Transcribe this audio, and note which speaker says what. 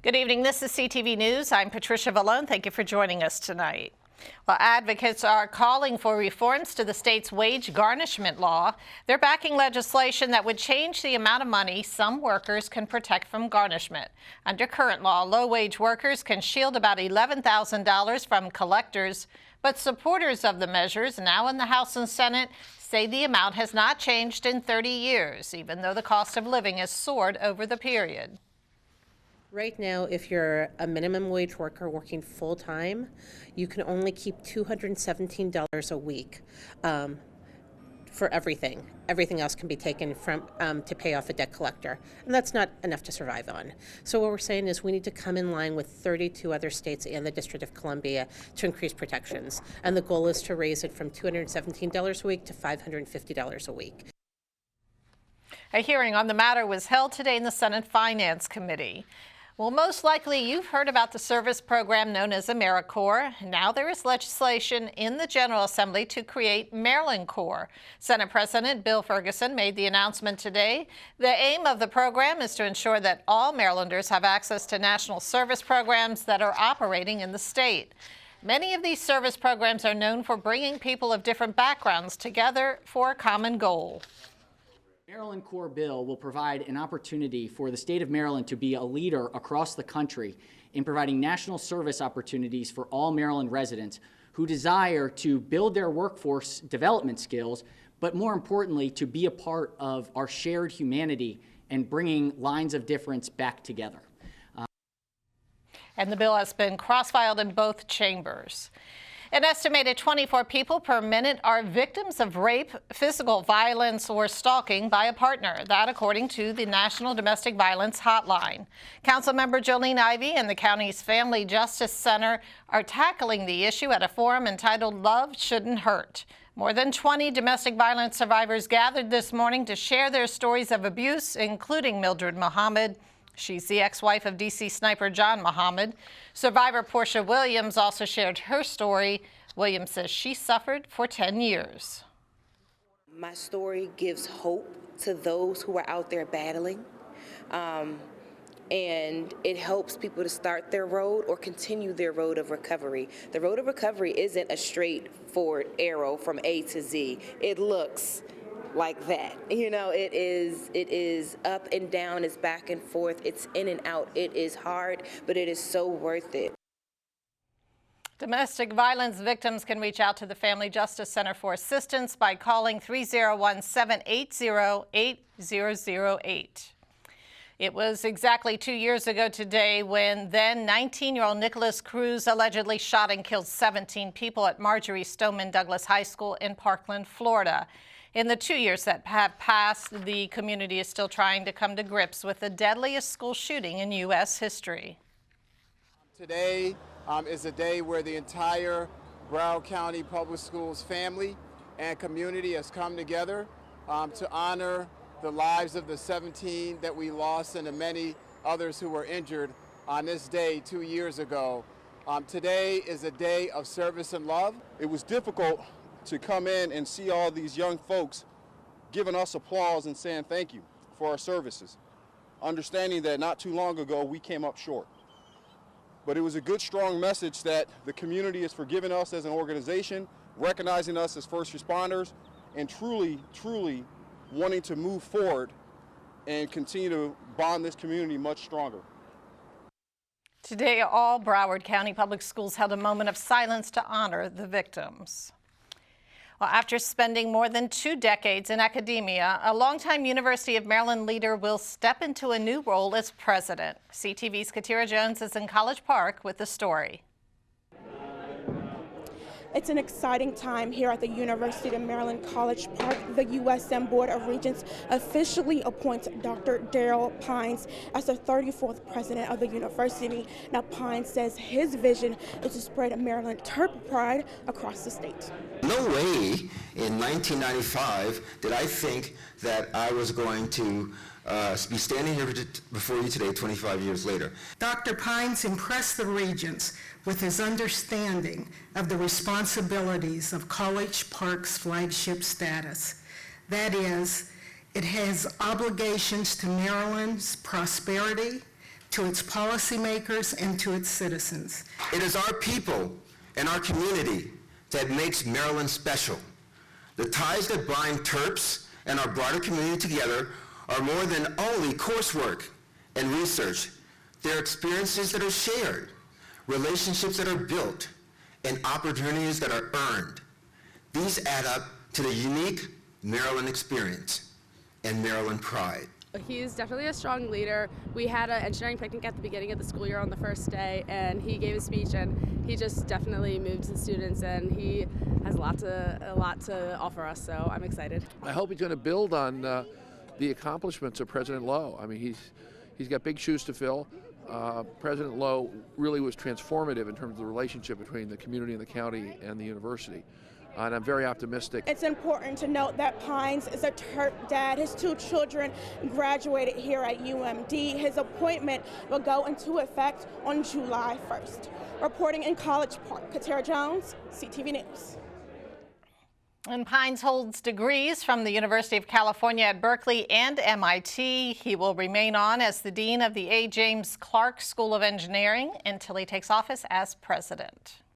Speaker 1: Good evening. This is CTV News. I'm Patricia Vallone. Thank you for joining us tonight. Well, advocates are calling for reforms to the state's wage garnishment law. They're backing legislation that would change the amount of money some workers can protect from garnishment. Under current law, low-wage workers can shield about $11,000 from collectors, but supporters of the measures now in the House and Senate say the amount has not changed in 30 years, even though the cost of living has soared over the period.
Speaker 2: Right now, if you're a minimum wage worker working full-time, you can only keep $217 a week for everything. Everything else can be taken from to pay off a debt collector, and that's not enough to survive on. So what we're saying is we need to come in line with 32 other states and the District of Columbia to increase protections, and the goal is to raise it from $217 a week to $550 a week.
Speaker 1: A hearing on the matter was held today in the Senate Finance Committee. Well, most likely you've heard about the service program known as AmeriCorps. Now there is legislation in the General Assembly to create Maryland Corps. Senate President Bill Ferguson made the announcement today. The aim of the program is to ensure that all Marylanders have access to national service programs that are operating in the state. Many of these service programs are known for bringing people of different backgrounds together for a common goal.
Speaker 3: Maryland Corps bill will provide an opportunity for the state of Maryland to be a leader across the country in providing national service opportunities for all Maryland residents who desire to build their workforce development skills, but more importantly, to be a part of our shared humanity and bringing lines of difference back together.
Speaker 1: And the bill has been cross-filed in both chambers. An estimated 24 people per minute are victims of rape, physical violence, or stalking by a partner. That according to the National Domestic Violence Hotline. Councilmember Jolene Ivey and the county's Family Justice Center are tackling the issue at a forum entitled Love Shouldn't Hurt. More than 20 domestic violence survivors gathered this morning to share their stories of abuse, including Mildred Muhammad. She's the ex-wife of D.C. sniper John Muhammad. Survivor Portia Williams also shared her story. Williams says she suffered for 10 years.
Speaker 4: My story gives hope to those who are out there battling, and it helps people to start their road or continue their road of recovery. The road of recovery isn't a straightforward arrow from A to Z. It looks like that. You know, it is up and down, it's back and forth, it's in and out. It is hard, but it is so worth it.
Speaker 1: Domestic violence victims can reach out to the Family Justice Center for assistance by calling 301-780-8008. It was exactly 2 years ago today when then 19-year-old Nicholas Cruz allegedly shot and killed 17 people at Marjorie Stoneman Douglas High School in Parkland, Florida. In the 2 years that have passed, the community is still trying to come to grips with the deadliest school shooting in U.S. history.
Speaker 5: Today is a day where the entire Broward County Public Schools family and community has come together to honor the lives of the 17 that we lost and the many others who were injured on this day 2 years ago. Today is a day of service and love.
Speaker 6: It was difficult to come in and see all these young folks giving us applause and saying thank you for our services, understanding that not too long ago we came up short. But it was a good, strong message that the community is forgiving us as an organization, recognizing us as first responders, and truly, truly wanting to move forward and continue to bond this community much stronger.
Speaker 1: Today, all Broward County Public Schools held a moment of silence to honor the victims. Well, after spending more than 2 decades in academia, a longtime University of Maryland leader will step into a new role as president. CTV's Katira Jones is in College Park with the story.
Speaker 7: It's an exciting time here at the University of Maryland College Park. The USM Board of Regents officially appoints Dr. Darrell Pines as the 34th president of the university. Now, Pines says his vision is to spread Maryland Terp pride across the state.
Speaker 8: No way in 1995 did I think that I was going to be standing here before you today, 25 years later.
Speaker 9: Dr. Pines impressed the Regents with his understanding of the responsibilities of College Park's flagship status. That is, it has obligations to Maryland's prosperity, to its policymakers, and to its citizens.
Speaker 8: It is our people and our community that makes Maryland special. The ties that bind Terps and our broader community together are more than only coursework and research. They're experiences that are shared, relationships that are built, and opportunities that are earned. These add up to the unique Maryland experience and Maryland pride.
Speaker 10: He's definitely a strong leader. We had an engineering picnic at the beginning of the school year on the first day, and he gave a speech, and he just definitely moved the students, and he has a lot to offer us, so I'm excited.
Speaker 11: I hope he's going to build on the accomplishments of President Lowe. I mean, he's got big shoes to fill. President Lowe really was transformative in terms of the relationship between the community and the county and the university. And I'm very optimistic.
Speaker 7: It's important to note that Pines is a Terp dad. His 2 children graduated here at UMD. His appointment will go into effect on July 1st. Reporting in College Park, Katara Jones, CTV News.
Speaker 1: And Pines holds degrees from the University of California at Berkeley and MIT. He will remain on as the Dean of the A. James Clark School of Engineering until he takes office as president.